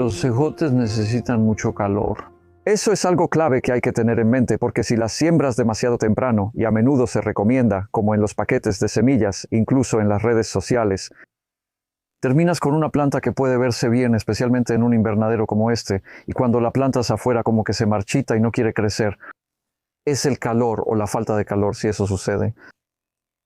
Los ejotes necesitan mucho calor. Eso es algo clave que hay que tener en mente, porque si las siembras demasiado temprano, y a menudo se recomienda, como en los paquetes de semillas, incluso en las redes sociales, terminas con una planta que puede verse bien, especialmente en un invernadero como este, y cuando la plantas afuera como que se marchita y no quiere crecer. Es el calor o la falta de calor si eso sucede.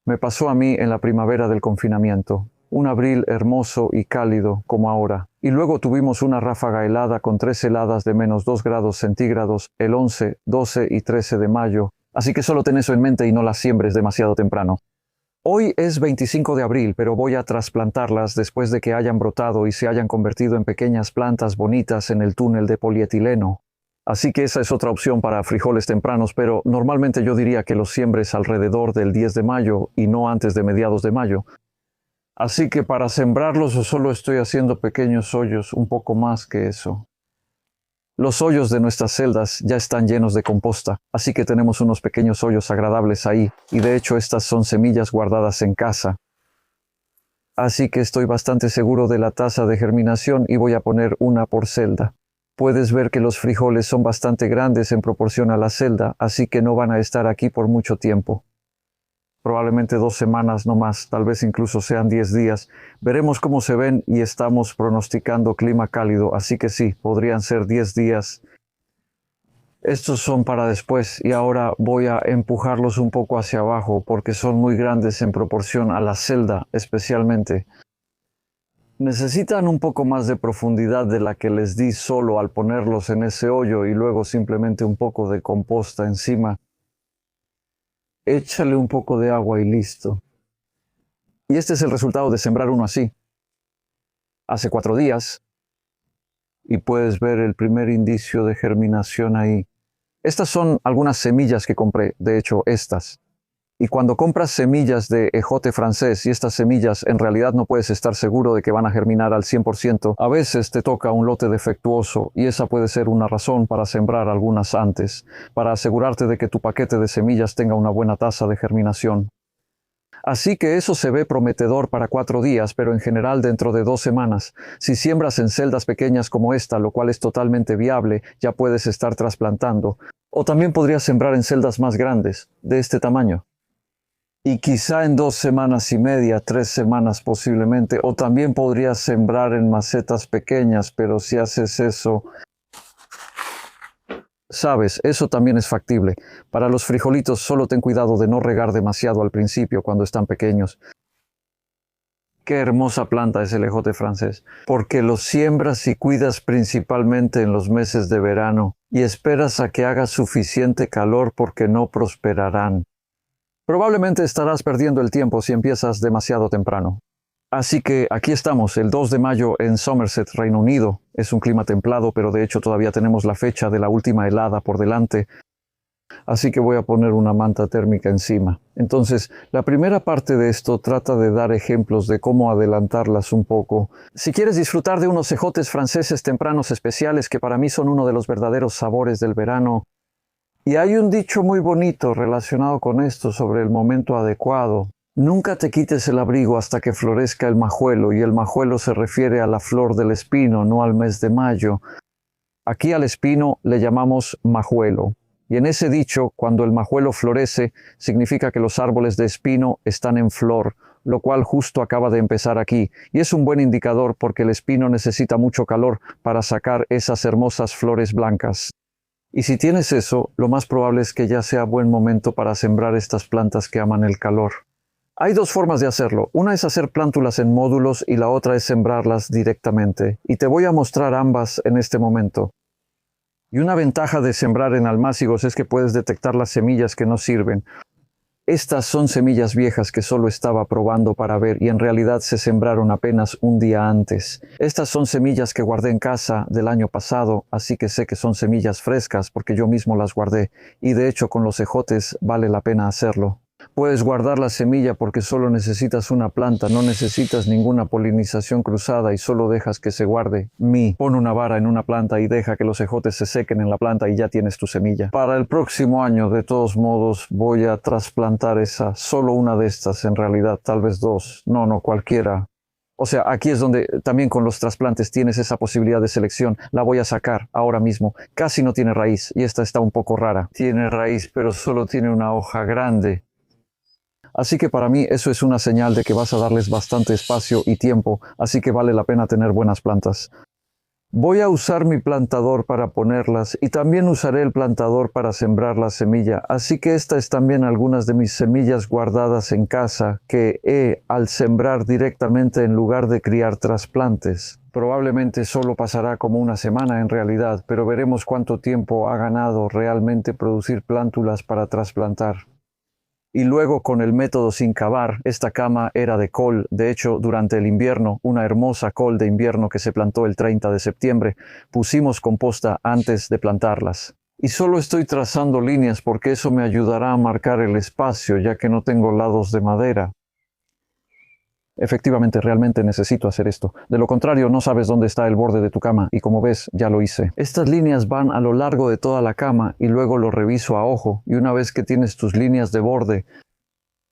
Me pasó a mí en la primavera del confinamiento. Un abril hermoso y cálido como ahora. Y luego tuvimos una ráfaga helada con 3 heladas de -2 grados centígrados el 11, 12 y 13 de mayo. Así que solo ten eso en mente y no las siembres demasiado temprano. Hoy es 25 de abril, pero voy a trasplantarlas después de que hayan brotado y se hayan convertido en pequeñas plantas bonitas en el túnel de polietileno. Así que esa es otra opción para frijoles tempranos, pero normalmente yo diría que los siembres alrededor del 10 de mayo y no antes de mediados de mayo. Así que para sembrarlos solo estoy haciendo pequeños hoyos, un poco más que eso. Los hoyos de nuestras celdas ya están llenos de composta, así que tenemos unos pequeños hoyos agradables ahí, y de hecho estas son semillas guardadas en casa. Así que estoy bastante seguro de la tasa de germinación y voy a poner una por celda. Puedes ver que los frijoles son bastante grandes en proporción a la celda, así que no van a estar aquí por mucho tiempo. Probablemente 2 semanas no más, tal vez incluso sean 10 días. Veremos cómo se ven y estamos pronosticando clima cálido, así que sí, podrían ser 10 días. Estos son para después y ahora voy a empujarlos un poco hacia abajo porque son muy grandes en proporción a la celda especialmente. Necesitan un poco más de profundidad de la que les di solo al ponerlos en ese hoyo y luego simplemente un poco de composta encima. Échale un poco de agua y listo. Y este es el resultado de sembrar uno así. Hace 4 días. Y puedes ver el primer indicio de germinación ahí. Estas son algunas semillas que compré, de hecho estas. Y cuando compras semillas de ejote francés y estas semillas en realidad no puedes estar seguro de que van a germinar al 100%, a veces te toca un lote defectuoso y esa puede ser una razón para sembrar algunas antes, para asegurarte de que tu paquete de semillas tenga una buena tasa de germinación. Así que eso se ve prometedor para 4 días, pero en general dentro de 2 semanas. Si siembras en celdas pequeñas como esta, lo cual es totalmente viable, ya puedes estar trasplantando. O también podrías sembrar en celdas más grandes, de este tamaño. Y quizá en 2 semanas y media, 3 semanas posiblemente, o también podrías sembrar en macetas pequeñas, pero si haces eso, sabes, eso también es factible. Para los frijolitos solo ten cuidado de no regar demasiado al principio cuando están pequeños. Qué hermosa planta es el ejote francés, porque lo siembras y cuidas principalmente en los meses de verano y esperas a que haga suficiente calor porque no prosperarán. Probablemente estarás perdiendo el tiempo si empiezas demasiado temprano. Así que aquí estamos, el 2 de mayo en Somerset, Reino Unido. Es un clima templado, pero de hecho todavía tenemos la fecha de la última helada por delante. Así que voy a poner una manta térmica encima. Entonces, la primera parte de esto trata de dar ejemplos de cómo adelantarlas un poco. Si quieres disfrutar de unos ejotes franceses tempranos especiales que para mí son uno de los verdaderos sabores del verano, y hay un dicho muy bonito relacionado con esto sobre el momento adecuado. Nunca te quites el abrigo hasta que florezca el majuelo, y el majuelo se refiere a la flor del espino, no al mes de mayo. Aquí al espino le llamamos majuelo. Y en ese dicho, cuando el majuelo florece, significa que los árboles de espino están en flor, lo cual justo acaba de empezar aquí. Y es un buen indicador porque el espino necesita mucho calor para sacar esas hermosas flores blancas. Y si tienes eso, lo más probable es que ya sea buen momento para sembrar estas plantas que aman el calor. Hay 2 formas de hacerlo. Una es hacer plántulas en módulos y la otra es sembrarlas directamente. Y te voy a mostrar ambas en este momento. Y una ventaja de sembrar en almácigos es que puedes detectar las semillas que no sirven. Estas son semillas viejas que solo estaba probando para ver y en realidad se sembraron apenas un día antes. Estas son semillas que guardé en casa del año pasado, así que sé que son semillas frescas porque yo mismo las guardé. Y de hecho con los ejotes vale la pena hacerlo. Puedes guardar la semilla porque solo necesitas una planta, no necesitas ninguna polinización cruzada y solo dejas que se guarde. Pon una vara en una planta y deja que los ejotes se sequen en la planta y ya tienes tu semilla. Para el próximo año, de todos modos, voy a trasplantar solo una de estas en realidad, tal vez 2. No, cualquiera. O sea, aquí es donde también con los trasplantes tienes esa posibilidad de selección. La voy a sacar ahora mismo. Casi no tiene raíz y esta está un poco rara. Tiene raíz, pero solo tiene una hoja grande. Así que para mí eso es una señal de que vas a darles bastante espacio y tiempo, así que vale la pena tener buenas plantas. Voy a usar mi plantador para ponerlas y también usaré el plantador para sembrar la semilla, así que esta es también algunas de mis semillas guardadas en casa que he al sembrar directamente en lugar de criar trasplantes. Probablemente solo pasará como una semana en realidad, pero veremos cuánto tiempo ha ganado realmente producir plántulas para trasplantar. Y luego con el método sin cavar, esta cama era de col, de hecho durante el invierno, una hermosa col de invierno que se plantó el 30 de septiembre, pusimos composta antes de plantarlas. Y solo estoy trazando líneas porque eso me ayudará a marcar el espacio ya que no tengo lados de madera. Efectivamente, realmente necesito hacer esto. De lo contrario, no sabes dónde está el borde de tu cama y como ves, ya lo hice. Estas líneas van a lo largo de toda la cama y luego lo reviso a ojo y una vez que tienes tus líneas de borde.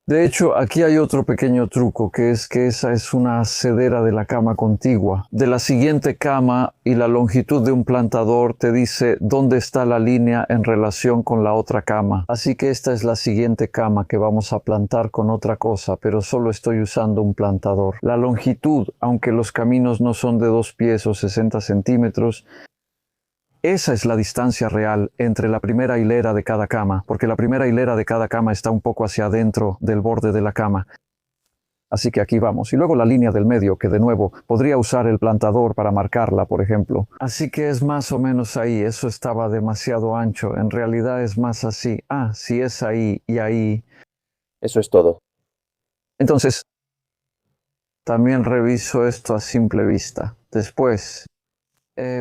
De hecho, aquí hay otro pequeño truco, que es que esa es una asedera de la cama contigua. De la siguiente cama y la longitud de un plantador te dice dónde está la línea en relación con la otra cama. Así que esta es la siguiente cama que vamos a plantar con otra cosa, pero solo estoy usando un plantador. La longitud, aunque los caminos no son de 2 pies o 60 centímetros, esa es la distancia real entre la primera hilera de cada cama, porque la primera hilera de cada cama está un poco hacia adentro del borde de la cama. Así que aquí vamos. Y luego la línea del medio, que de nuevo podría usar el plantador para marcarla, por ejemplo. Así que es más o menos ahí. Eso estaba demasiado ancho. En realidad es más así. Ah, si es ahí y ahí. Eso es todo. Entonces, también reviso esto a simple vista. Después,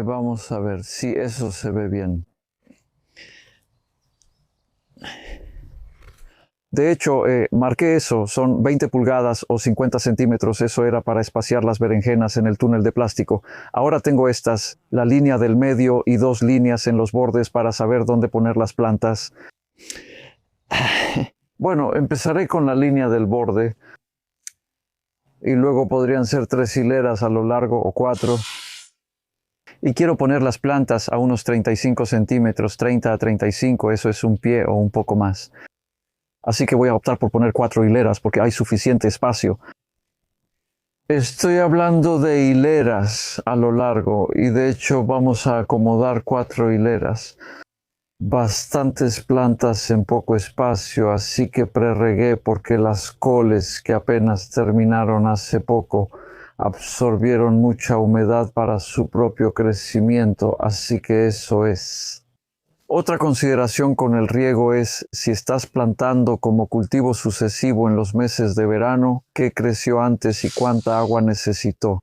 vamos a ver si eso se ve bien. De hecho, marqué eso, son 20 pulgadas o 50 centímetros, eso era para espaciar las berenjenas en el túnel de plástico. Ahora tengo estas, la línea del medio y 2 líneas en los bordes para saber dónde poner las plantas. Bueno, empezaré con la línea del borde y luego podrían ser 3 hileras a lo largo o 4. Y quiero poner las plantas a unos 35 centímetros, 30 a 35, eso es un pie o un poco más. Así que voy a optar por poner 4 hileras porque hay suficiente espacio. Estoy hablando de hileras a lo largo y de hecho vamos a acomodar 4 hileras. Bastantes plantas en poco espacio, así que prerregué porque las coles que apenas terminaron hace poco absorbieron mucha humedad para su propio crecimiento, así que eso es. Otra consideración con el riego es si estás plantando como cultivo sucesivo en los meses de verano, qué creció antes y cuánta agua necesitó.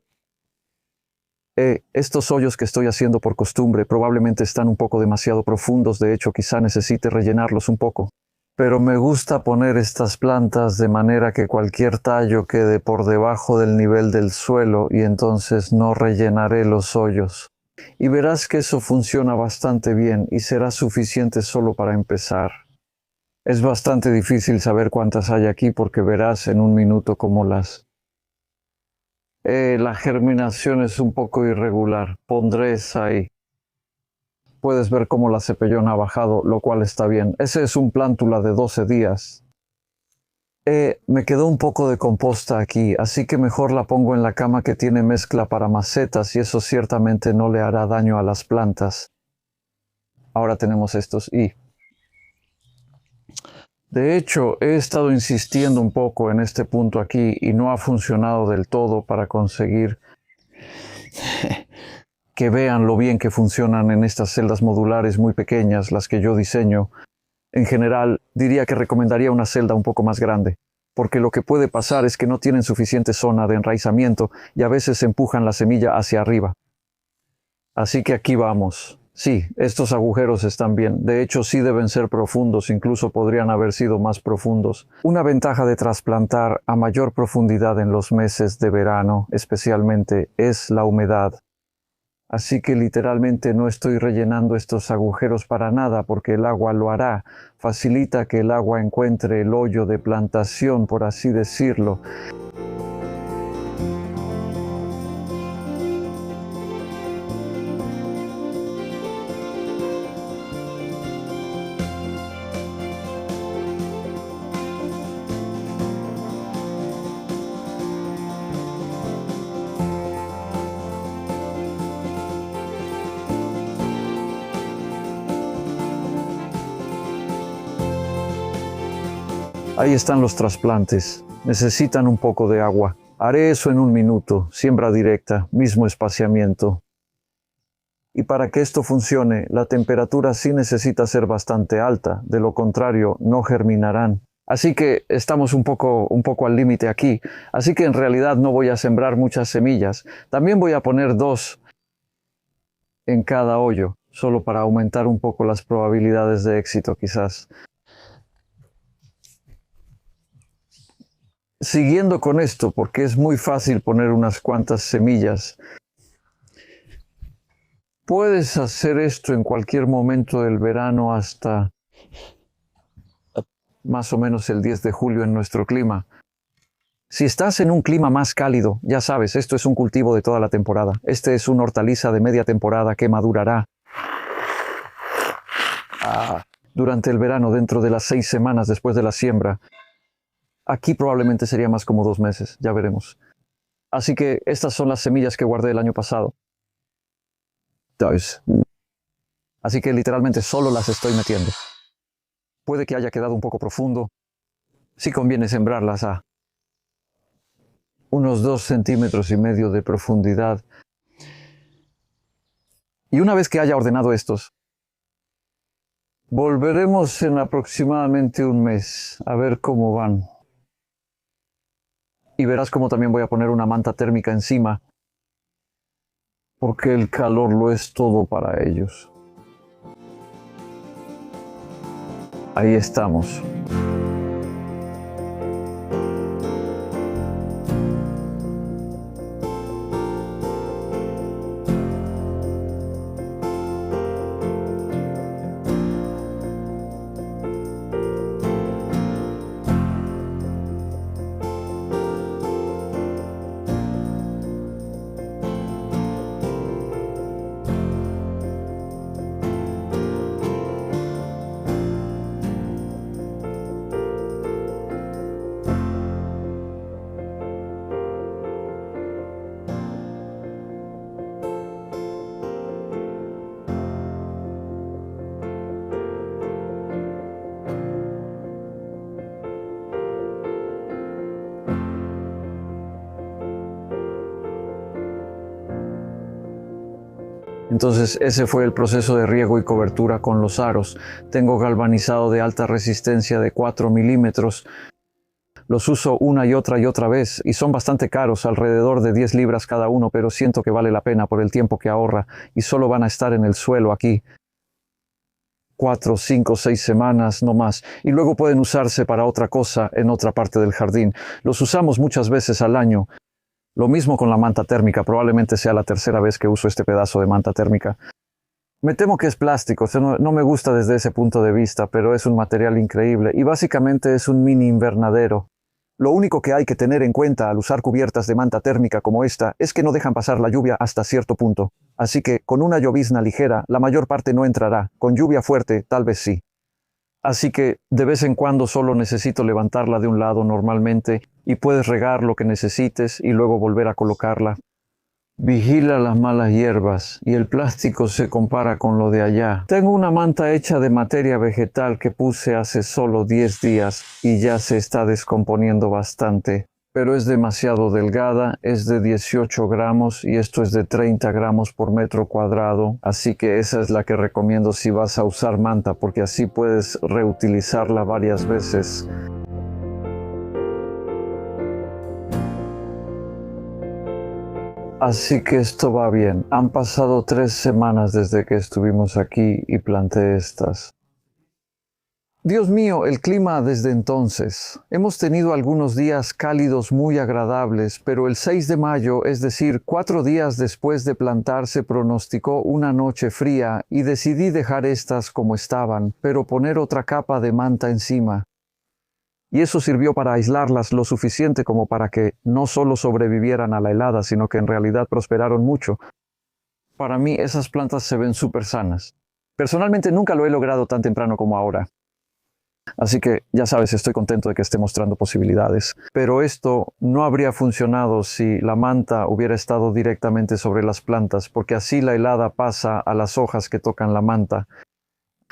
Estos hoyos que estoy haciendo por costumbre probablemente están un poco demasiado profundos, de hecho quizá necesite rellenarlos un poco. Pero me gusta poner estas plantas de manera que cualquier tallo quede por debajo del nivel del suelo y entonces no rellenaré los hoyos. Y verás que eso funciona bastante bien y será suficiente solo para empezar. Es bastante difícil saber cuántas hay aquí porque verás en un minuto cómo las. La germinación es un poco irregular. Pondré esa ahí. Puedes ver cómo la cepellón ha bajado, lo cual está bien. Ese es un plántula de 12 días. Me quedó un poco de composta aquí, así que mejor la pongo en la cama que tiene mezcla para macetas y eso ciertamente no le hará daño a las plantas. Ahora tenemos estos y... De hecho, he estado insistiendo un poco en este punto aquí y no ha funcionado del todo para conseguir que vean lo bien que funcionan en estas celdas modulares muy pequeñas, las que yo diseño. En general, diría que recomendaría una celda un poco más grande, porque lo que puede pasar es que no tienen suficiente zona de enraizamiento y a veces empujan la semilla hacia arriba. Así que aquí vamos. Sí, estos agujeros están bien. De hecho, sí deben ser profundos, incluso podrían haber sido más profundos. Una ventaja de trasplantar a mayor profundidad en los meses de verano, especialmente, es la humedad. Así que literalmente no estoy rellenando estos agujeros para nada porque el agua lo hará. Facilita que el agua encuentre el hoyo de plantación, por así decirlo. Ahí están los trasplantes. Necesitan un poco de agua. Haré eso en 1 minuto. Siembra directa, mismo espaciamiento. Y para que esto funcione, la temperatura sí necesita ser bastante alta. De lo contrario, no germinarán. Así que estamos un poco al límite aquí. Así que en realidad no voy a sembrar muchas semillas. También voy a poner 2 en cada hoyo, solo para aumentar un poco las probabilidades de éxito quizás. Siguiendo con esto, porque es muy fácil poner unas cuantas semillas, puedes hacer esto en cualquier momento del verano hasta más o menos el 10 de julio en nuestro clima. Si estás en un clima más cálido, ya sabes, esto es un cultivo de toda la temporada. Este es una hortaliza de media temporada que madurará durante el verano, dentro de las 6 semanas después de la siembra. Aquí probablemente sería más como 2 meses, ya veremos. Así que estas son las semillas que guardé el año pasado. Así que literalmente solo las estoy metiendo. Puede que haya quedado un poco profundo. Sí conviene sembrarlas a unos 2,5 centímetros de profundidad. Y una vez que haya ordenado estos, volveremos en aproximadamente 1 mes a ver cómo van. Y verás cómo también voy a poner una manta térmica encima, porque el calor lo es todo para ellos. Ahí estamos. Entonces ese fue el proceso de riego y cobertura con los aros. Tengo galvanizado de alta resistencia de 4 milímetros. Los uso una y otra vez y son bastante caros, alrededor de 10 libras cada uno, pero siento que vale la pena por el tiempo que ahorra y solo van a estar en el suelo aquí 4, 5, 6 semanas, no más. Y luego pueden usarse para otra cosa en otra parte del jardín. Los usamos muchas veces al año. Lo mismo con la manta térmica, probablemente sea la 3.ª vez que uso este pedazo de manta térmica. Me temo que es plástico, no me gusta desde ese punto de vista, pero es un material increíble y básicamente es un mini invernadero. Lo único que hay que tener en cuenta al usar cubiertas de manta térmica como esta es que no dejan pasar la lluvia hasta cierto punto. Así que con una llovizna ligera la mayor parte no entrará, con lluvia fuerte tal vez sí. Así que de vez en cuando solo necesito levantarla de un lado normalmente y puedes regar lo que necesites y luego volver a colocarla. Vigila las malas hierbas y el plástico se compara con lo de allá. Tengo una manta hecha de materia vegetal que puse hace solo 10 días y ya se está descomponiendo bastante. Pero es demasiado delgada, es de 18 gramos y esto es de 30 gramos por metro cuadrado. Así que esa es la que recomiendo si vas a usar manta, porque así puedes reutilizarla varias veces. Así que esto va bien. Han pasado 3 semanas desde que estuvimos aquí y planté estas. Dios mío, el clima desde entonces. Hemos tenido algunos días cálidos muy agradables, pero el 6 de mayo, es decir, 4 días después de plantar, se pronosticó una noche fría y decidí dejar estas como estaban, pero poner otra capa de manta encima. Y eso sirvió para aislarlas lo suficiente como para que no solo sobrevivieran a la helada, sino que en realidad prosperaron mucho. Para mí esas plantas se ven súper sanas. Personalmente nunca lo he logrado tan temprano como ahora. Así que, ya sabes, estoy contento de que esté mostrando posibilidades. Pero esto no habría funcionado si la manta hubiera estado directamente sobre las plantas, porque así la helada pasa a las hojas que tocan la manta.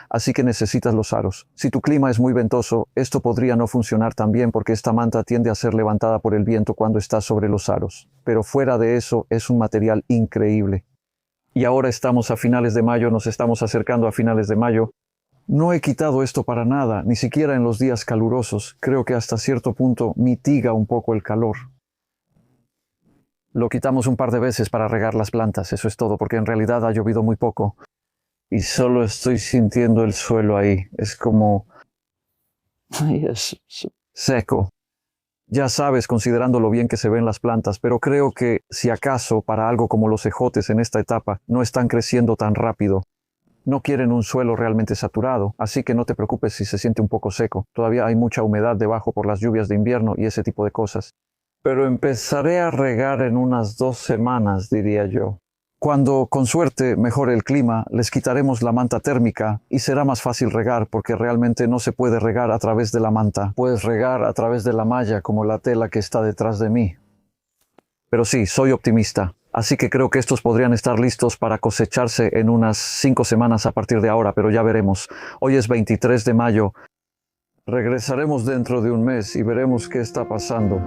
así que necesitas los aros. Si tu clima es muy ventoso, esto podría no funcionar tan bien porque esta manta tiende a ser levantada por el viento cuando está sobre los aros. Pero fuera de eso, es un material increíble. Y ahora estamos a finales de mayo, nos estamos acercando a finales de mayo. No he quitado esto para nada, ni siquiera en los días calurosos. Creo que hasta cierto punto mitiga un poco el calor. Lo quitamos un par de veces para regar las plantas, eso es todo, porque en realidad ha llovido muy poco. Y solo estoy sintiendo el suelo ahí. Es como... es seco. Ya sabes, considerando lo bien que se ven las plantas, pero creo que, si acaso, para algo como los ejotes en esta etapa, no están creciendo tan rápido. No quieren un suelo realmente saturado, así que no te preocupes si se siente un poco seco. Todavía hay mucha humedad debajo por las lluvias de invierno y ese tipo de cosas. Pero empezaré a regar en unas 2 semanas, diría yo. Cuando, con suerte, mejore el clima, les quitaremos la manta térmica y será más fácil regar porque realmente no se puede regar a través de la manta. Puedes regar a través de la malla como la tela que está detrás de mí. Pero sí, soy optimista. Así que creo que estos podrían estar listos para cosecharse en unas 5 semanas a partir de ahora, pero ya veremos. Hoy es 23 de mayo. Regresaremos dentro de un mes y veremos qué está pasando.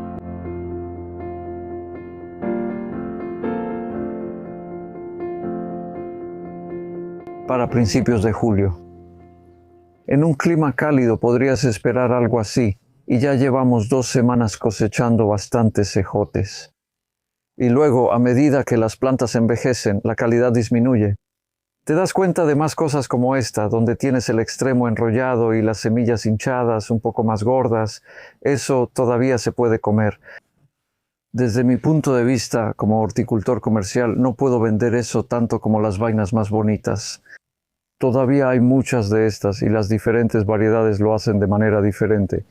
Para principios de julio. En un clima cálido podrías esperar algo así, y ya llevamos 2 semanas cosechando bastantes ejotes. Y luego, a medida que las plantas envejecen, la calidad disminuye. Te das cuenta de más cosas como esta, donde tienes el extremo enrollado y las semillas hinchadas, un poco más gordas. Eso todavía se puede comer. Desde mi punto de vista, como horticultor comercial, no puedo vender eso tanto como las vainas más bonitas. Todavía hay muchas de estas y las diferentes variedades lo hacen de manera diferente.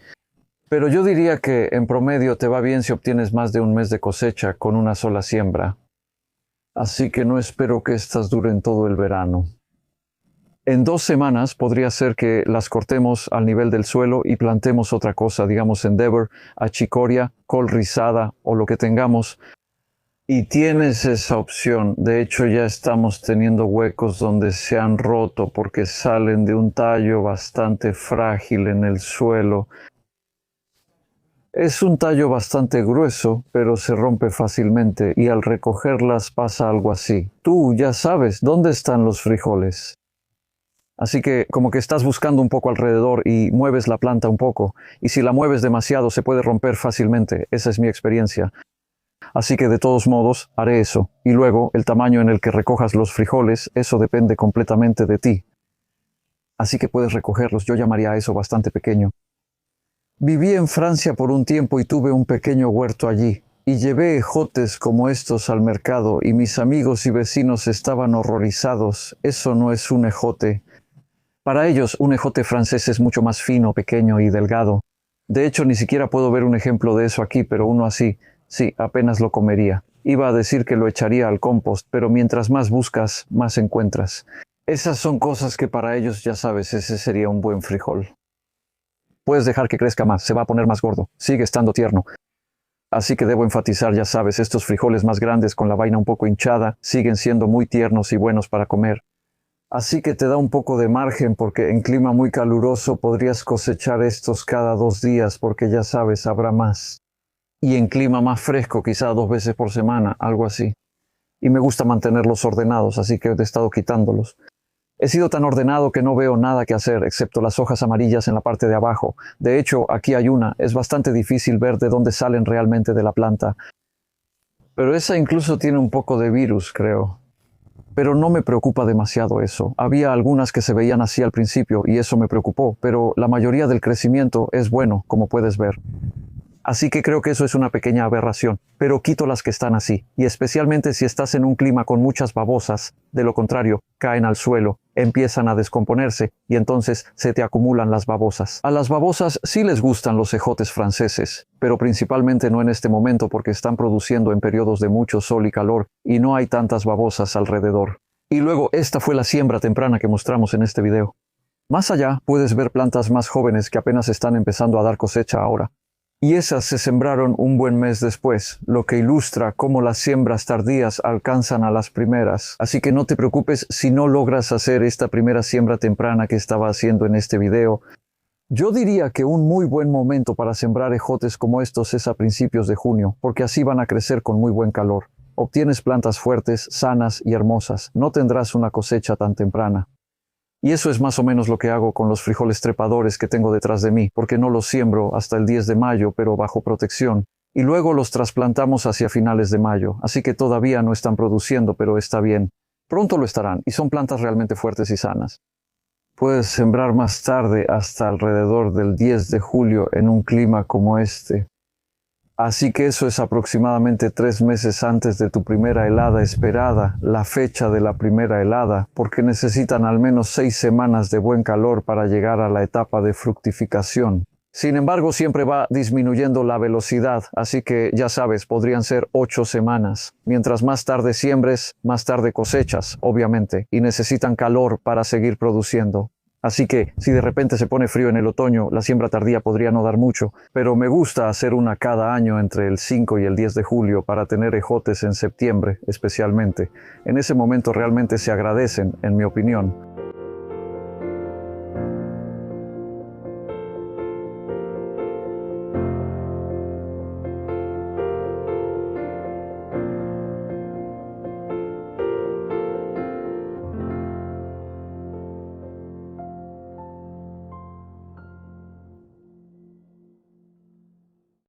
Pero yo diría que en promedio te va bien si obtienes más de un mes de cosecha con una sola siembra. Así que no espero que estas duren todo el verano. En 2 semanas podría ser que las cortemos al nivel del suelo y plantemos otra cosa, digamos endeavor, achicoria, col rizada o lo que tengamos. Y tienes esa opción. De hecho, ya estamos teniendo huecos donde se han roto porque salen de un tallo bastante frágil en el suelo. Es un tallo bastante grueso, pero se rompe fácilmente y al recogerlas pasa algo así. Tú ya sabes dónde están los frijoles. Así que como que estás buscando un poco alrededor y mueves la planta un poco. Y si la mueves demasiado se puede romper fácilmente. Esa es mi experiencia. Así que de todos modos haré eso. Y luego el tamaño en el que recojas los frijoles, eso depende completamente de ti. Así que puedes recogerlos. Yo llamaría a eso bastante pequeño. Viví en Francia por un tiempo y tuve un pequeño huerto allí. Y llevé ejotes como estos al mercado y mis amigos y vecinos estaban horrorizados. Eso no es un ejote. Para ellos, un ejote francés es mucho más fino, pequeño y delgado. De hecho, ni siquiera puedo ver un ejemplo de eso aquí, pero uno así, sí, apenas lo comería. Iba a decir que lo echaría al compost, pero mientras más buscas, más encuentras. Esas son cosas que para ellos, ya sabes, ese sería un buen frijol. Puedes dejar que crezca más, se va a poner más gordo, sigue estando tierno. Así que debo enfatizar, ya sabes, estos frijoles más grandes con la vaina un poco hinchada siguen siendo muy tiernos y buenos para comer. Así que te da un poco de margen porque en clima muy caluroso podrías cosechar estos cada 2 días porque ya sabes, habrá más. Y en clima más fresco, quizá 2 veces por semana, algo así. Y me gusta mantenerlos ordenados, así que he estado quitándolos. He sido tan ordenado que no veo nada que hacer, excepto las hojas amarillas en la parte de abajo. De hecho, aquí hay una. Es bastante difícil ver de dónde salen realmente de la planta. Pero esa incluso tiene un poco de virus, creo. Pero no me preocupa demasiado eso. Había algunas que se veían así al principio y eso me preocupó, pero la mayoría del crecimiento es bueno, como puedes ver. Así que creo que eso es una pequeña aberración, pero quito las que están así, y especialmente si estás en un clima con muchas babosas, de lo contrario, caen al suelo, empiezan a descomponerse y entonces se te acumulan las babosas. A las babosas sí les gustan los ejotes franceses, pero principalmente no en este momento porque están produciendo en periodos de mucho sol y calor y no hay tantas babosas alrededor. Y luego esta fue la siembra temprana que mostramos en este video. Más allá puedes ver plantas más jóvenes que apenas están empezando a dar cosecha ahora. y esas se sembraron un buen mes después, lo que ilustra cómo las siembras tardías alcanzan a las primeras. Así que no te preocupes si no logras hacer esta primera siembra temprana que estaba haciendo en este video. Yo diría que un muy buen momento para sembrar ejotes como estos es a principios de junio, porque así van a crecer con muy buen calor. Obtienes plantas fuertes, sanas y hermosas. No tendrás una cosecha tan temprana. Y eso es más o menos lo que hago con los frijoles trepadores que tengo detrás de mí, porque no los siembro hasta el 10 de mayo, pero bajo protección. Y luego los trasplantamos hacia finales de mayo, así que todavía no están produciendo, pero está bien. Pronto lo estarán, y son plantas realmente fuertes y sanas. Puedes sembrar más tarde, hasta alrededor del 10 de julio, en un clima como este. Así que eso es aproximadamente 3 meses antes de tu primera helada esperada, la fecha de la primera helada, porque necesitan al menos 6 semanas de buen calor para llegar a la etapa de fructificación. Sin embargo, siempre va disminuyendo la velocidad, así que ya sabes, podrían ser 8 semanas. Mientras más tarde siembres, más tarde cosechas, obviamente, y necesitan calor para seguir produciendo. Así que, si de repente se pone frío en el otoño, la siembra tardía podría no dar mucho, pero me gusta hacer una cada año entre el 5 y el 10 de julio para tener ejotes en septiembre, especialmente. En ese momento realmente se agradecen, en mi opinión.